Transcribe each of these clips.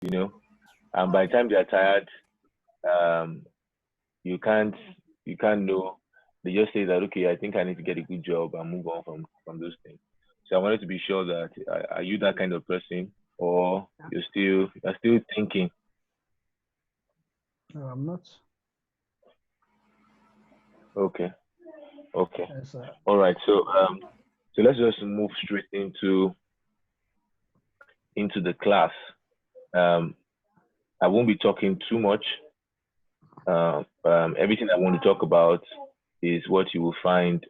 you know, and by the time they are tired, um, you can't know. They just say that, okay, I think I need to get a good job and move on from those things. So I wanted to be sure that are you that kind of person, or you're still thinking? No, I'm not. Okay, okay, Yes, all right. So let's just move straight into the class. Um, I won't be talking too much. Everything I want to talk about is what you will find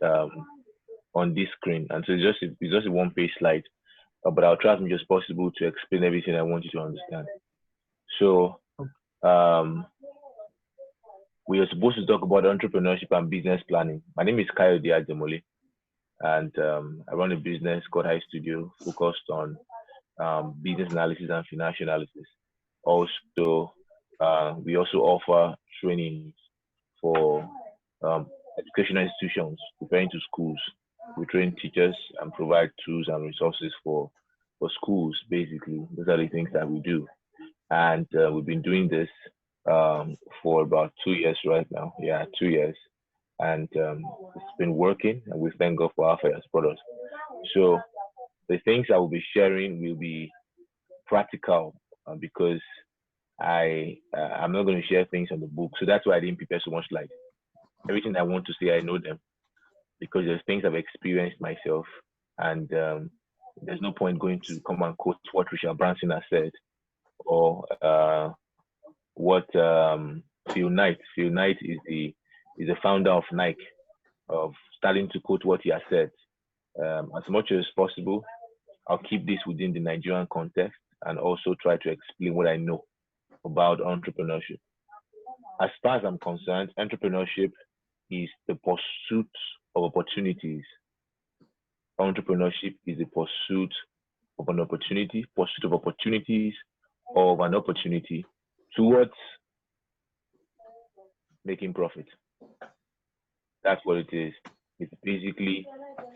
on this screen, and so it's just a one-page slide. But I'll try as much as possible to explain everything I want you to understand. So um, we are supposed to talk about entrepreneurship and business planning. My name is Kayode Ajomole, and I run a business called High Studio, focused on business analysis and financial analysis. Also, we also offer trainings for um, educational institutions, preparing to schools. We train teachers and provide tools and resources for schools. Basically, those are the things that we do, and we've been doing this for about 2 years right now. Yeah, 2 years, and it's been working, and we thank God for our fires products. So the things I will be sharing will be practical because I'm not going to share things on the book, so that's why I didn't prepare so much slides. Everything I want to say, I know them because there's things I've experienced myself, and there's no point going to come and quote what Richard Branson has said or what Phil Knight. Phil Knight is the founder of Nike, of starting to quote what he has said. As much as possible, I'll keep this within the Nigerian context and also try to explain what I know about entrepreneurship. As far as I'm concerned, entrepreneurship is the pursuit of opportunities. Entrepreneurship is the pursuit of opportunities, of an opportunity towards making profit. That's what it is. It's basically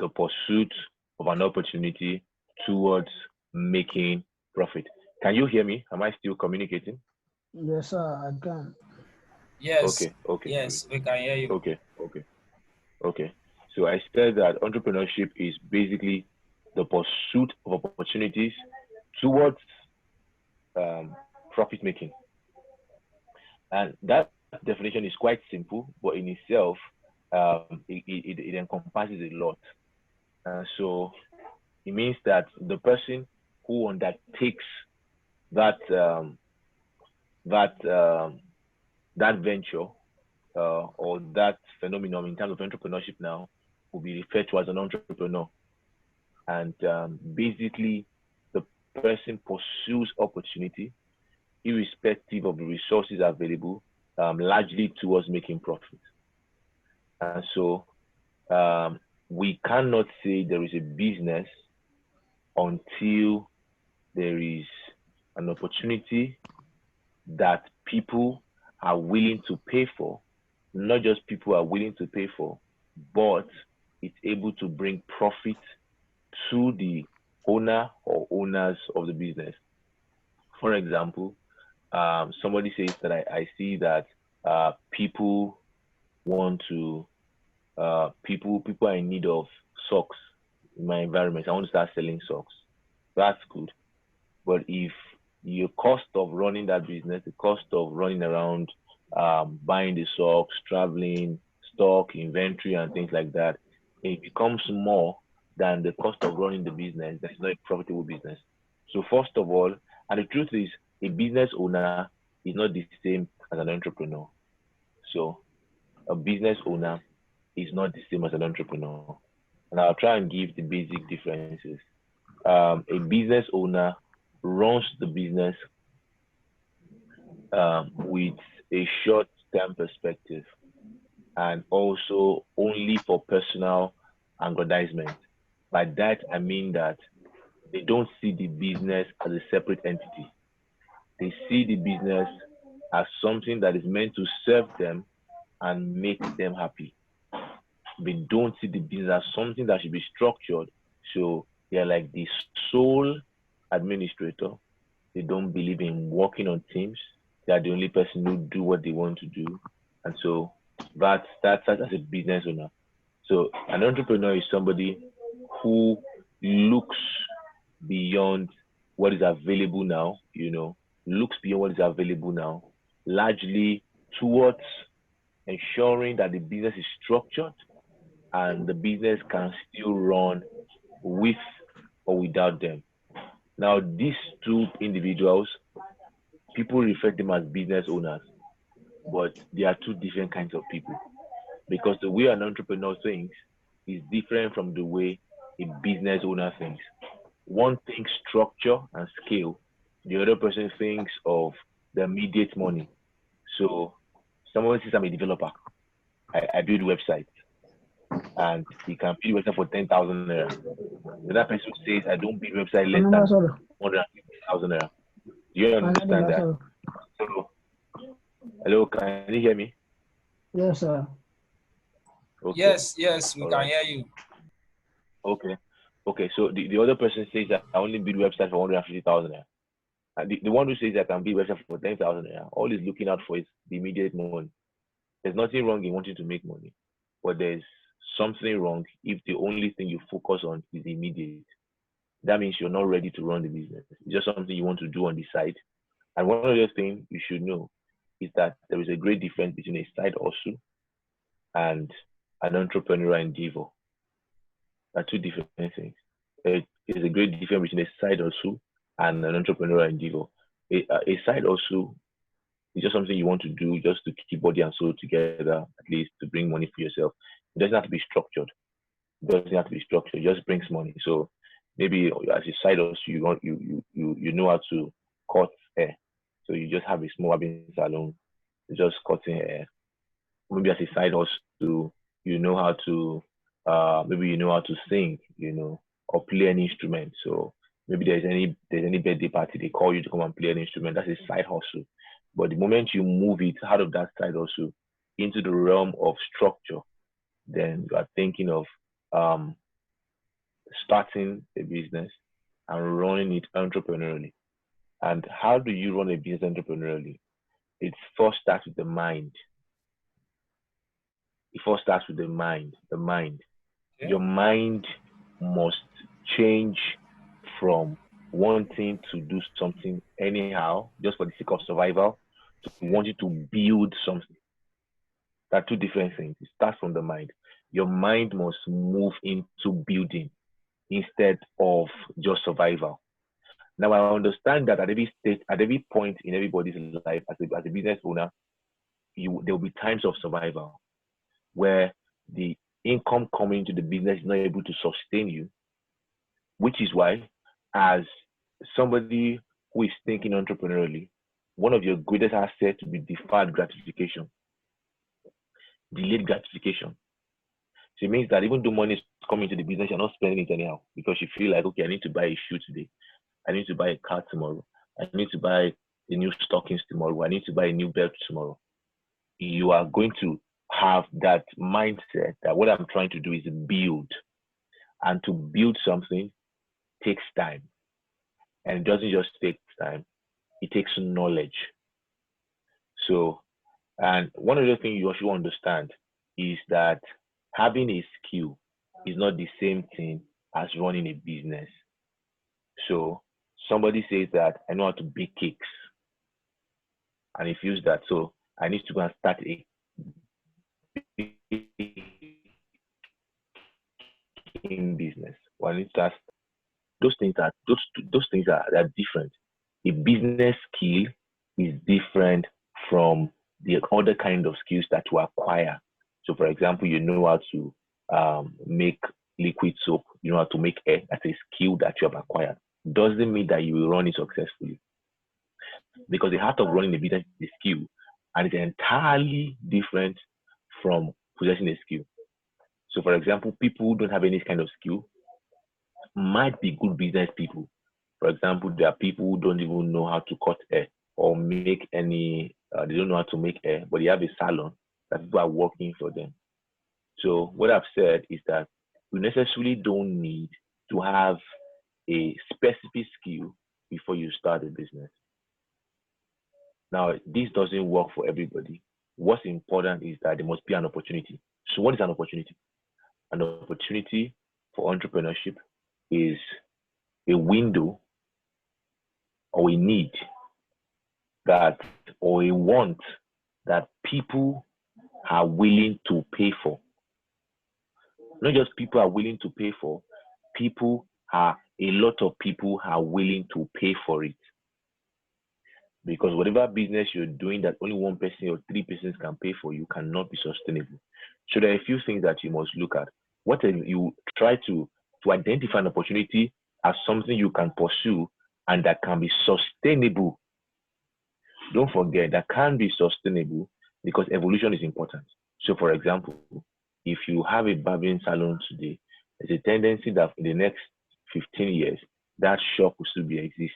the pursuit of an opportunity towards making profit. Can you hear me? Am I still communicating? yes, I can. Yes, Okay, okay, good. yes, we can hear you. Okay, okay, okay. So I said that entrepreneurship is basically the pursuit of opportunities towards profit making. And that definition is quite simple, but in itself, it encompasses a lot. So it means that the person who undertakes that that that venture or that phenomenon in terms of entrepreneurship now will be referred to as an entrepreneur. And basically, the person pursues opportunity irrespective of the resources available, largely towards making profit. And so we cannot say there is a business until there is an opportunity that people are willing to pay for. Not just people are willing to pay for, but it's able to bring profit to the owner or owners of the business. For example, somebody says that I see that people want to people are in need of socks in my environment. I want to start selling socks. That's good. But if your cost of running that business, the cost of running around, buying the socks, traveling, stock, inventory, and things like that, it becomes more than the cost of running the business. That's not a profitable business. So first of all, and the truth is, a business owner is not the same as an entrepreneur. So a business owner is not the same as an entrepreneur. And I'll try and give the basic differences. A business owner runs the business with a short-term perspective and also only for personal aggrandizement. By that, I mean that they don't see the business as a separate entity. They see the business as something that is meant to serve them and make them happy. They don't see the business as something that should be structured. So they're like the sole administrator They don't believe in working on teams. They are the only person who do what they want to do. And so that's as a business owner. So an entrepreneur is somebody who looks beyond what is available now, looks beyond what is available now, largely towards ensuring that the business is structured and the business can still run with or without them. Now, these two individuals, people refer to them as business owners, but they are two different kinds of people because the way an entrepreneur thinks is different from the way a business owner thinks. One thinks structure and scale, the other person thinks of the immediate money. So, someone says, I'm a developer, I build websites, and he can build website for 10,000 naira. The other person says, I don't build website less than 150,000 naira. Do you understand that? So, hello, can you hear me? Yes, sir. Okay. Yes, we can hear you. Okay. So the other person says that I only build website for 150,000 naira. And the one who says that I can build website for 10,000 naira, all he's looking out for is the immediate money. There's nothing wrong in wanting to make money, but there's something wrong if the only thing you focus on is immediate. That means you're not ready to run the business. It's just something you want to do on the side. And one other thing you should know is that there is a great difference between a side hustle and an entrepreneurial endeavor. Are two different things. There's a great difference between a side hustle and an entrepreneurial endeavor. A side hustle is just something you want to do just to keep body and soul together, at least to bring money for yourself. It doesn't have to be structured. It just brings money. So maybe as a side hustle, you know how to cut hair. So you just have a small barbering salon, just cutting hair. Maybe as a side hustle, you know how to maybe you know how to sing, or play an instrument. So maybe there's any birthday party, they call you to come and play an instrument. That's a side hustle. But the moment you move it out of that side hustle into the realm of structure, then you are thinking of starting a business and running it entrepreneurially. And how do you run a business entrepreneurially? It first starts with the mind. The mind. Okay. Your mind must change from wanting to do something anyhow, just for the sake of survival, to wanting to build something. There are two different things. It starts from the mind. Your mind must move into building instead of just survival. Now, I understand that at every stage, at every point in everybody's life, as a business owner, there will be times of survival where the income coming into the business is not able to sustain you, which is why, as somebody who is thinking entrepreneurially, one of your greatest assets will be deferred gratification, delayed gratification. So it means that even though money is coming into the business, you're not spending it anyhow because you feel like, okay, I need to buy a shoe today. I need to buy a car tomorrow. I need to buy a new stockings tomorrow. I need to buy a new belt tomorrow. You are going to have that mindset that what I'm trying to do is build. And to build something takes time. And it doesn't just take time, it takes knowledge. So, and one of the things you should understand is that having a skill is not the same thing as running a business. So somebody says that I know how to bake cakes, and he feels that, so I need to go and start a business. Or I need to start. Those things are different. A business skill is different from the other kind of skills that you acquire. So, for example, you know how to make liquid soap. You know how to make air. That's a skill that you have acquired. Doesn't mean that you will run it successfully, because the heart of running a business is skill, and it's entirely different from possessing a skill. So, for example, people who don't have any kind of skill might be good business people. For example, there are people who don't even know how to cut hair or make any, they don't know how to make hair, but they have a salon that people are working for them. So what I've said is that we necessarily don't need to have a specific skill before you start a business. Now, this doesn't work for everybody. What's important is that there must be an opportunity. So what is an opportunity? An opportunity for entrepreneurship is a window or a need that, or a want that people are willing to pay for. Not just people are willing to pay for, a lot of people are willing to pay for it. Because whatever business you're doing that only one person or three persons can pay for, you cannot be sustainable. So there are a few things that you must look at. What you try to identify an opportunity as something you can pursue and that can be sustainable. Don't forget that can be sustainable because evolution is important. So for example, if you have a barbering salon today, there's a tendency that in the next 15 years, that shop will still be exist,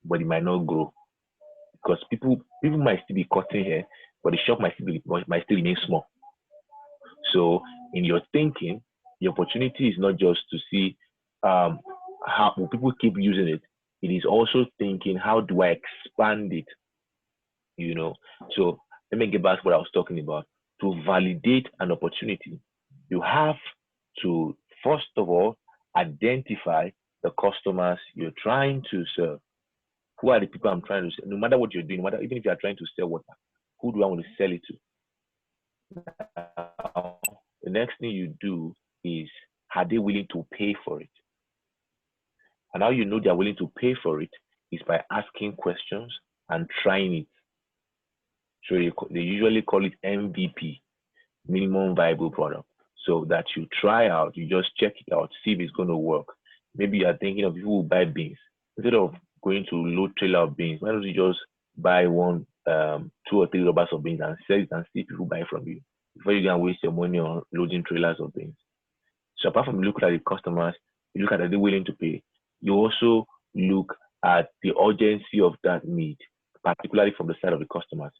but it might not grow. Because people might still be cutting hair, but the shop might still remain small. So in your thinking, the opportunity is not just to see how people keep using it. It is also thinking, how do I expand it? So let me get back to what I was talking about. To validate an opportunity, you have to first of all identify the customers you're trying to serve. Who are the people I'm trying to sell? No matter what you're doing, even if you're trying to sell water, who do I want to sell it to? The next thing you do is, are they willing to pay for it? And how you know they're willing to pay for it is by asking questions and trying it. So they usually call it MVP, minimum viable product. So that you try out, you just check it out, see if it's going to work. Maybe you're thinking of people who buy beans. Instead of going to load trailer of beans, why don't you just buy 2 or 3 rubbers of beans and sell it and see people buy from you before you can waste your money on loading trailers of beans. So apart from looking at the customers, you look at, are they willing to pay? You also look at the urgency of that need, particularly from the side of the customers.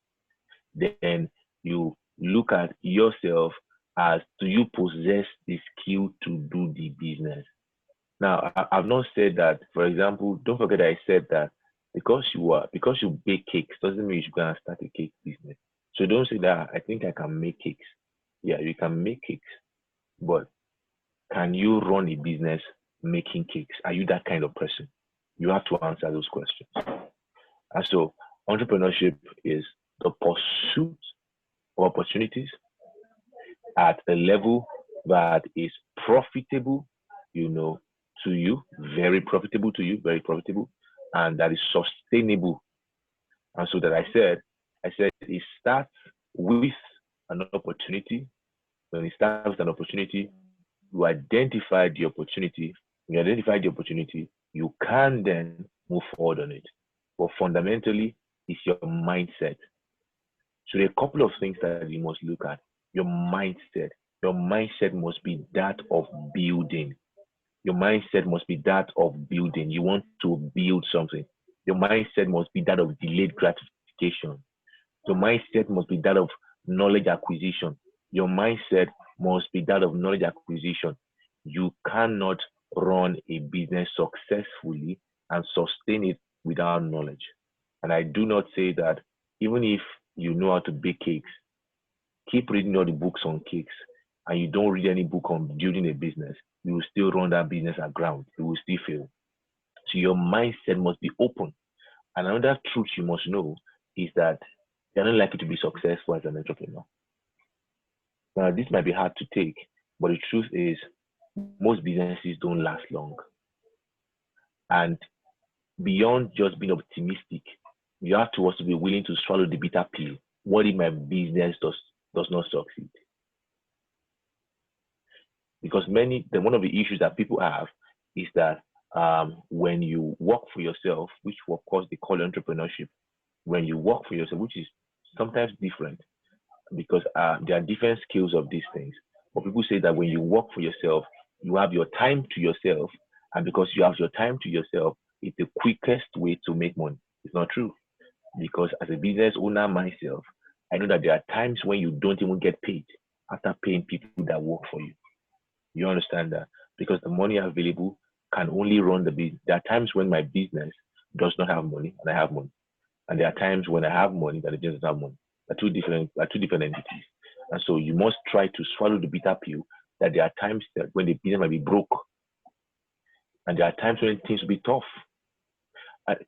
Then you look at yourself as, do you possess the skill to do the business? Now, I've not said that, for example, don't forget that I said that because you bake cakes doesn't mean you should go and start a cake business. So don't say that I think I can make cakes. Yeah, you can make cakes, but can you run a business making cakes? Are you that kind of person? You have to answer those questions. And so entrepreneurship is the pursuit of opportunities at a level that is profitable, to you, very profitable to you, very profitable, and that is sustainable. And so that I said it starts with an opportunity. When it starts with an opportunity, you identify the opportunity. When you identify the opportunity, you can then move forward on it. But fundamentally, it's your mindset. So there are a couple of things that you must look at. Your mindset. Your mindset must be that of building. Your mindset must be that of building. You want to build something. Your mindset must be that of delayed gratification. Your mindset must be that of knowledge acquisition. Your mindset must be that of knowledge acquisition. You cannot run a business successfully and sustain it without knowledge. And I do not say that even if you know how to bake cakes, keep reading all the books on cakes, and you don't read any book on building a business, you will still run that business aground. You will still fail. So your mindset must be open. And another truth you must know is that you're not likely to be successful as an entrepreneur. Now, this might be hard to take, but the truth is most businesses don't last long. And beyond just being optimistic, you have to also be willing to swallow the bitter pill. What if my business does not succeed? Because one of the issues that people have is that when you work for yourself, which of course they call entrepreneurship, when you work for yourself, which is sometimes different because there are different skills of these things. But people say that when you work for yourself, you have your time to yourself, and because you have your time to yourself, it's the quickest way to make money. It's not true, because as a business owner myself, I know that there are times when you don't even get paid after paying people that work for you. You understand that? Because the money available can only run the business. There are times when my business does not have money and I have money. And there are times when I have money that the business doesn't have money. They're two different entities. And so you must try to swallow the bitter pill that there are times that when the business might be broke, and there are times when things will be tough.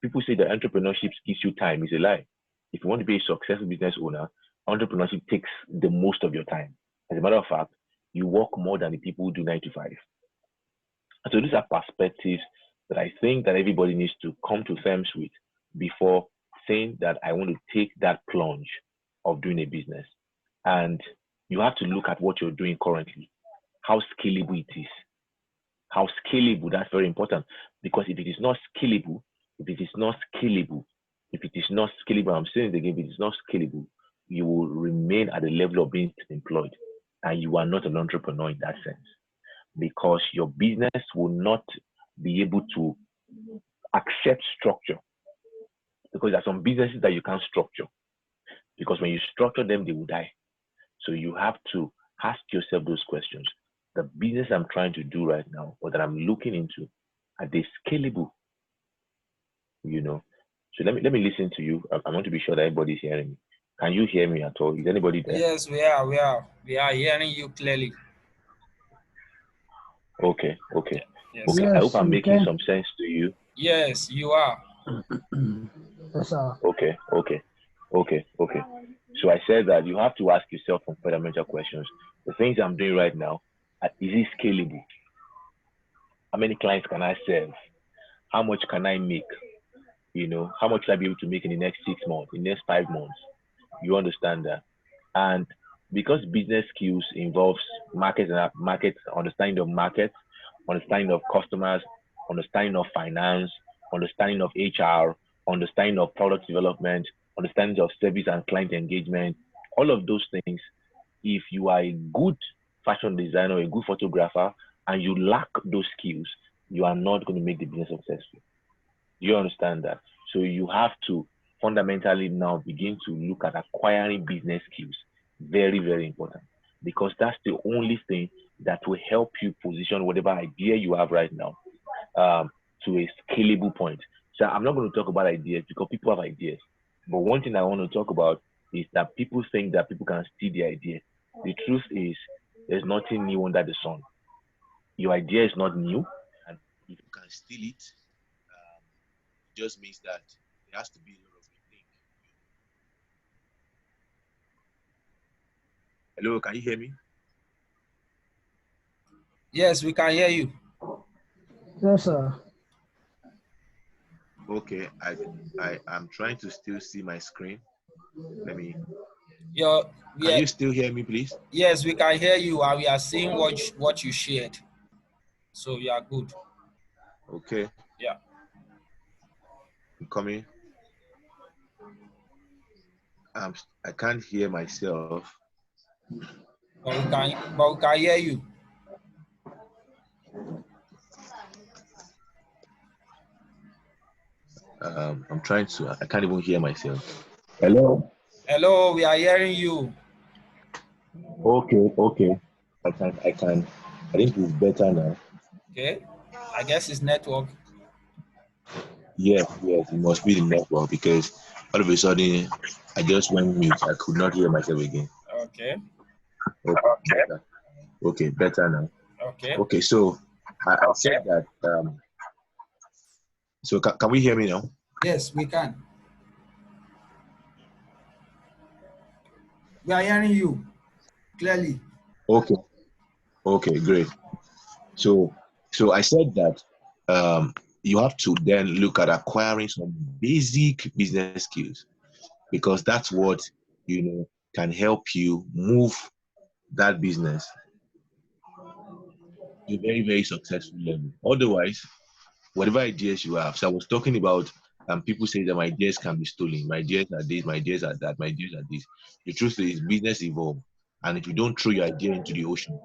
People say that entrepreneurship gives you time. It's a lie. If you want to be a successful business owner, entrepreneurship takes the most of your time. As a matter of fact, you work more than the people who do 9 to 5. And so these are perspectives that I think that everybody needs to come to terms with before saying that I want to take that plunge of doing a business. And you have to look at what you're doing currently, how scalable it is. How scalable, that's very important. Because if it is not scalable, I'm saying it again, if it is not scalable, you will remain at the level of being employed. And you are not an entrepreneur in that sense. Because your business will not be able to accept structure. Because there are some businesses that you can't structure. Because when you structure them, they will die. So you have to ask yourself those questions. The business I'm trying to do right now, or that I'm looking into, are they scalable? So let me listen to you. I want to be sure that everybody's hearing me. Can you hear me at all? Is anybody there? Yes, we are hearing you clearly. Okay. Yes, Okay. Yes, I hope I'm we making can. some sense to you. Yes, you are. Yes, sir. Okay. So I said that you have to ask yourself some fundamental questions. The things I'm doing right now, is it scalable? How many clients can I serve? How much can I make? How much will I be able to make in the next 6 months, in the next 5 months? You understand that? And because business skills involves understanding of markets, understanding of customers, understanding of finance, understanding of HR, understanding of product development, understanding of service and client engagement, all of those things, if you are a good fashion designer or a good photographer and you lack those skills, you are not going to make the business successful. You understand that? So you have to fundamentally now begin to look at acquiring business skills. Very, very important. Because that's the only thing that will help you position whatever idea you have right now to a scalable point. So I'm not going to talk about ideas because people have ideas. But one thing I want to talk about is that people think that people can steal the idea. The truth is, there's nothing new under the sun. Your idea is not new. And if you can steal it, it just means that there has to be a lot of rethink. Hello, can you hear me? Yes, we can hear you. Yes, sir. Okay, I'm trying to still see my screen. Let me. Can you still hear me, please? Yes, we can hear you, and we are seeing what you shared. So you are good. Okay. Yeah. I'm coming. I can't hear myself. But we can hear you. I'm trying to. I can't even hear myself. Hello. Hello, we are hearing you. Okay. I can. I think it's better now. Okay. I guess it's network. Yes. It must be the network because all of a sudden I just went mute. I could not hear myself again. Okay. Okay, better now. Okay. Okay, so I said that. So can we hear me now? Yes, we can. We are hearing you clearly. Okay, great. So I said that you have to then look at acquiring some basic business skills because that's what can help you move that business to a very, very successful level. Otherwise, whatever ideas you have. So I was talking about people say that my ideas can be stolen. My ideas are this, my ideas are that, my ideas are this. The truth is business evolve. And if you don't throw your idea into the ocean,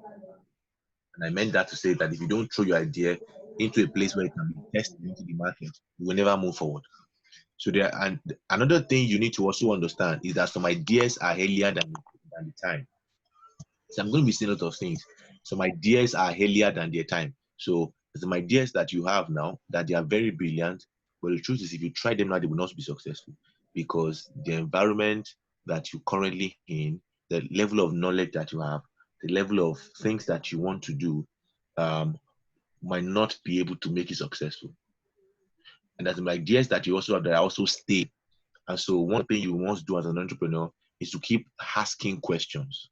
and I meant that to say that if you don't throw your idea into a place where it can be tested into the market, you will never move forward. So and another thing you need to also understand is that some ideas are earlier than the time. So I'm going to be saying a lot of things. Some ideas are earlier than their time. So some ideas that you have now that they are very brilliant, But the truth is, if you try them now, they will not be successful because the environment that you're currently in, the level of knowledge that you have, the level of things that you want to do, might not be able to make you successful. And there's some ideas that you also have that also stay. And so one thing you must do as an entrepreneur is to keep asking questions.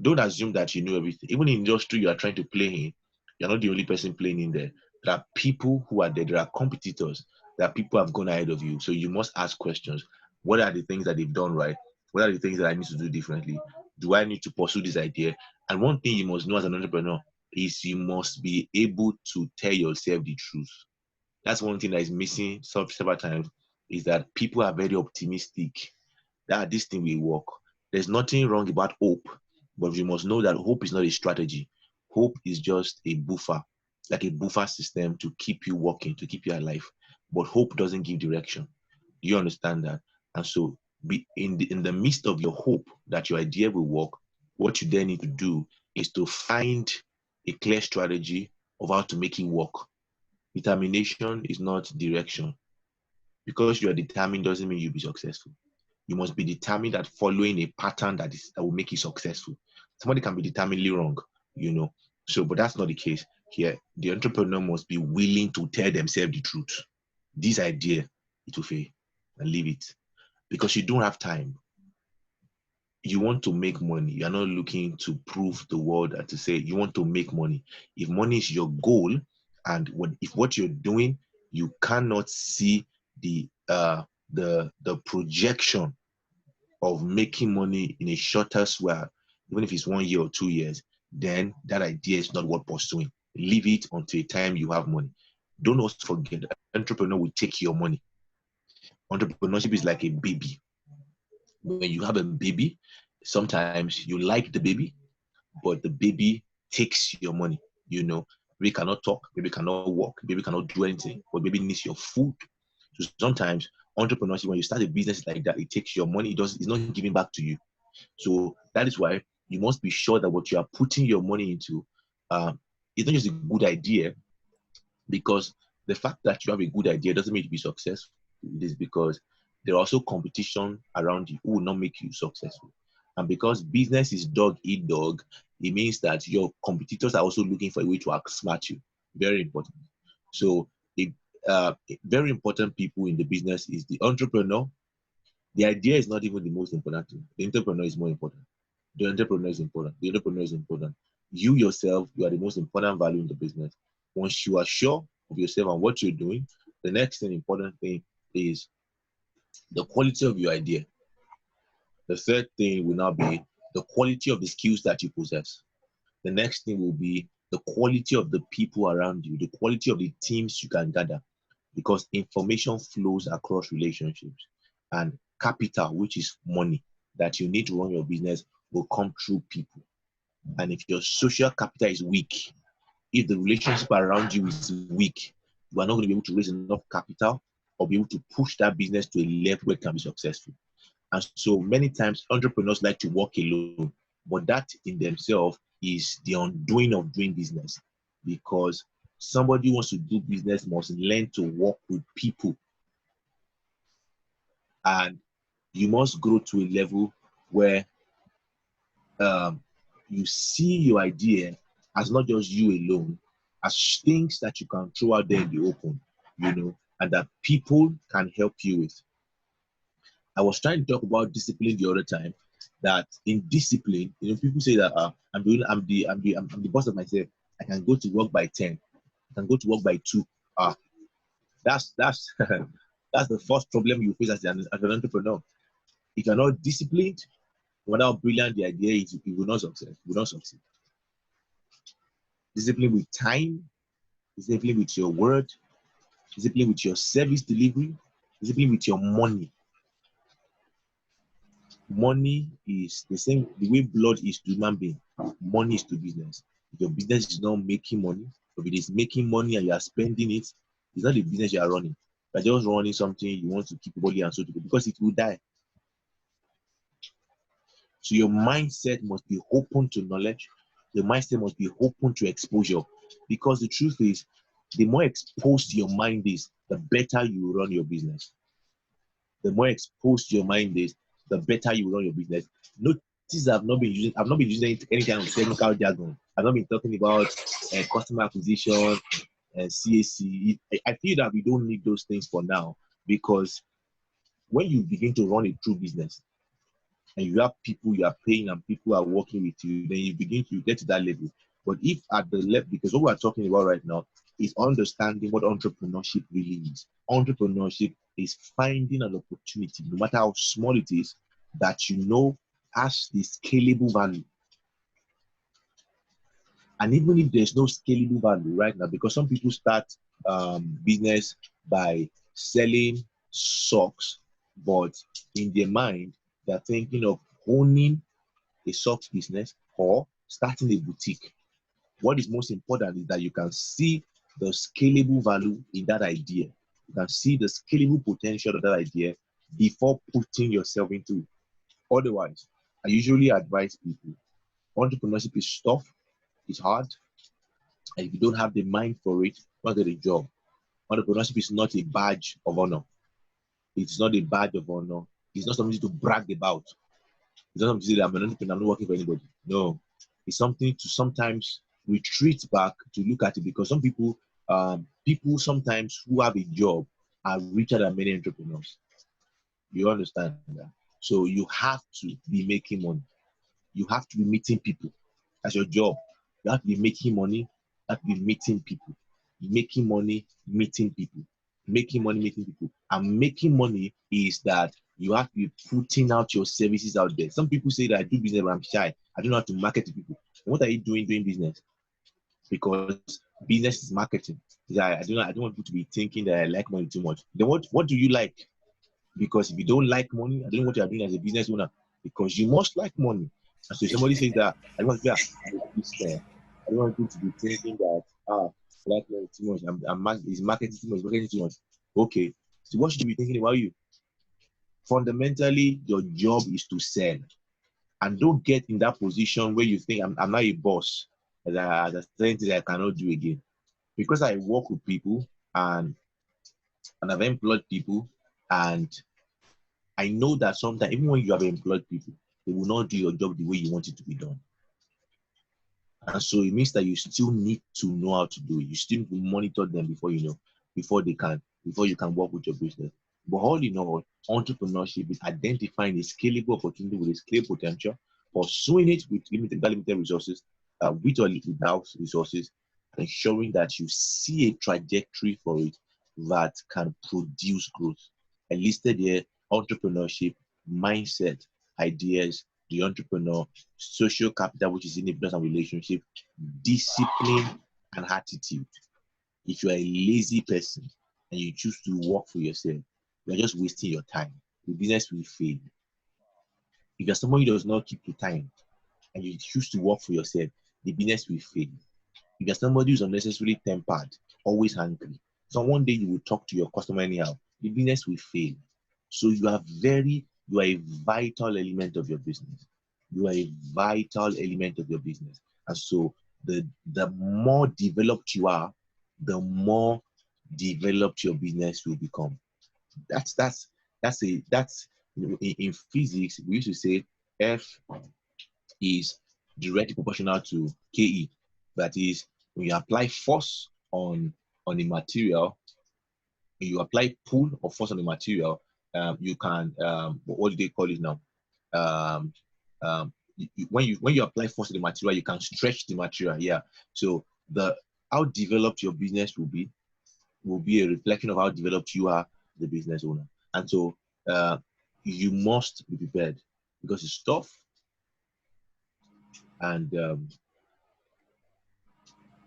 Don't assume that you know everything. Even in industry you are trying to play in, you're not the only person playing in there. There are people who are there. There are competitors. There are people who have gone ahead of you. So you must ask questions. What are the things that they've done right? What are the things that I need to do differently? Do I need to pursue this idea? And one thing you must know as an entrepreneur is you must be able to tell yourself the truth. That's one thing that is missing several times, is that people are very optimistic that this thing will work. There's nothing wrong about hope, but you must know that hope is not a strategy. Hope is just a buffer, like a buffer system to keep you working, to keep you alive. But hope doesn't give direction. Do you understand that? And so, be in the midst of your hope that your idea will work, what you then need to do is to find a clear strategy of how to make it work. Determination is not direction. Because you are determined doesn't mean you'll be successful. You must be determined at following a pattern that will make you successful. Somebody can be determinedly wrong, you know. So, but that's not the case here. The entrepreneur must be willing to tell themselves the truth. This idea, it will fail, and leave it. Because you don't have time. You want to make money. You're not looking to prove the world and to say you want to make money. If money is your goal, and if what you're doing, you cannot see the projection of making money in a shorter swell, even if it's 1 year or 2 years, then that idea is not worth pursuing. Leave it until a time you have money. Don't also forget, entrepreneur will take your money. Entrepreneurship is like a baby. When you have a baby, sometimes you like the baby, but the baby takes your money. You know, baby cannot talk, baby cannot walk, baby cannot do anything, but baby needs your food. So sometimes entrepreneurship, when you start a business like that, it takes your money, it's not giving back to you. So that is why you must be sure that what you are putting your money into is not just a good idea, because the fact that you have a good idea doesn't mean you be successful. It is because there are also competition around you who will not make you successful. And because business is dog eat dog, it means that your competitors are also looking for a way to outsmart you. Very important. So very important people in the business is the entrepreneur. The idea is not even the most important thing. The entrepreneur is more important. The entrepreneur is important. The entrepreneur is important. You yourself, you are the most important value in the business. Once you are sure of yourself and what you're doing, the next important thing is the quality of your idea. The third thing will now be the quality of the skills that you possess. The next thing will be the quality of the people around you, the quality of the teams you can gather, because information flows across relationships, and capital, which is money that you need to run your business, will come through people. And if your social capital is weak, if the relationship around you is weak, you are not going to be able to raise enough capital or be able to push that business to a level where it can be successful. And so many times entrepreneurs like to work alone, but that in themselves is the undoing of doing business, because somebody who wants to do business must learn to work with people, and you must grow to a level where you see your idea as not just you alone, as things that you can throw out there in the open, and that people can help you with. I was trying to talk about discipline the other time. That in discipline, people say that I'm the boss of myself. I can go to work by 10. I can go to work by 2. That's that's the first problem you face as an entrepreneur. If you're not disciplined, no matter how brilliant the idea is, you will not succeed. You will not succeed. Discipline with time, discipline with your word, discipline with your service delivery, discipline with your money. Money is the same, the way blood is to human being, money is to business. If your business is not making money, if it is making money and you are spending it, it's not the business you are running. You are just running something you want to keep body and soul together, because it will die. So your mindset must be open to knowledge. Your mindset must be open to exposure, because the truth is, the more exposed your mind is, the better you run your business. The more exposed your mind is, the better you run your business. Notice I've not been using any kind of technical jargon. I've not been talking about customer acquisition and CAC. I feel that we don't need those things for now, because when you begin to run a true business and you have people you are paying and people are working with you, then you begin to get to that level. But if at the level, because what we're talking about right now is understanding what entrepreneurship really is. Entrepreneurship is finding an opportunity, no matter how small it is, that you know has the scalable value. And even if there's no scalable value right now, because some people start business by selling socks, but in their mind, they're thinking of owning a socks business or starting a boutique. What is most important is that you can see the scalable value in that idea. You can see the scalable potential of that idea before putting yourself into it. Otherwise, I usually advise people, entrepreneurship is tough, it's hard, and if you don't have the mind for it, don't get a job. Entrepreneurship is not a badge of honor. It's not a badge of honor. It's not something to brag about. It's not something to say that I'm an entrepreneur, I'm not working for anybody. No. It's something to sometimes retreat back to look at it, because some people, people sometimes who have a job are richer than many entrepreneurs. You understand that? So you have to be making money. You have to be meeting people. That's your job. You have to be making money. You have to be meeting people. Making money, meeting people. Making money, meeting people. And making money is that you have to be putting out your services out there. Some people say that I do business, but I'm shy. I don't know how to market to people. What are you doing business? Because business is marketing. I don't want people to be thinking that I like money too much. Then what do you like? Because if you don't like money, I don't know what you're doing as a business owner, because you must like money. And so if somebody says that I don't want to be a business, I don't want people to be thinking that I like money too much. He's marketing too much, marketing too much. Okay, so what should you be thinking about you? Fundamentally, your job is to sell, and don't get in that position where you think I'm not a boss, there's certain things I cannot do again. Because I work with people and I've employed people, and I know that sometimes, even when you have employed people, they will not do your job the way you want it to be done. And so it means that you still need to know how to do it. You still need to monitor them before before you can work with your business. But all in all, entrepreneurship is identifying a scalable opportunity with a scale potential, pursuing it with limited resources, with or without resources, and ensuring that you see a trajectory for it that can produce growth. I listed here entrepreneurship, mindset, ideas, the entrepreneur, social capital, which is influence and relationship, discipline, and attitude. If you are a lazy person and you choose to work for yourself, you are just wasting your time. The business will fail. If you're someone who does not keep to time and you choose to work for yourself, the business will fail. If you're somebody who's unnecessarily tempered, always angry, so one day you will talk to your customer anyhow, the business will fail. So you are a vital element of your business. You are a vital element of your business. And so the more developed you are, the more developed your business will become. That's in physics, we used to say F is directly proportional to KE. That is, when you apply force on a material, when you apply pull or force on the material, you can what do they call it now? Um, when you apply force to the material, you can stretch the material. Yeah. So the how developed your business will be a reflection of how developed you are, the business owner. And so you must be prepared, because it's tough. And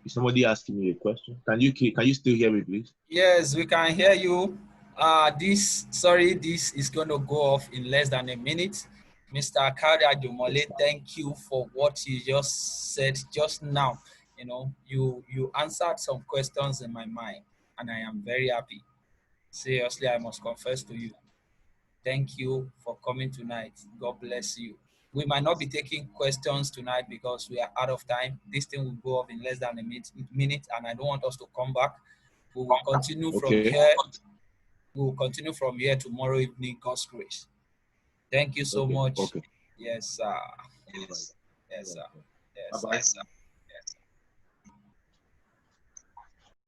is somebody asking me a question? Can you still hear me, please? Yes, we can hear you. This is going to go off in less than a minute. Mr. Ajomole, thank you for what you just said just now. You know, you answered some questions in my mind, and I am very happy. Seriously, I must confess to you. Thank you for coming tonight. God bless you. We might not be taking questions tonight because we are out of time. This thing will go off in less than a minute, and I don't want us to come back. We will continue from Okay. here. We will continue from here tomorrow evening, God's grace. Thank you so much. Okay. Yes, sir. All right. Yes, sir. Yes, Bye-bye. sir.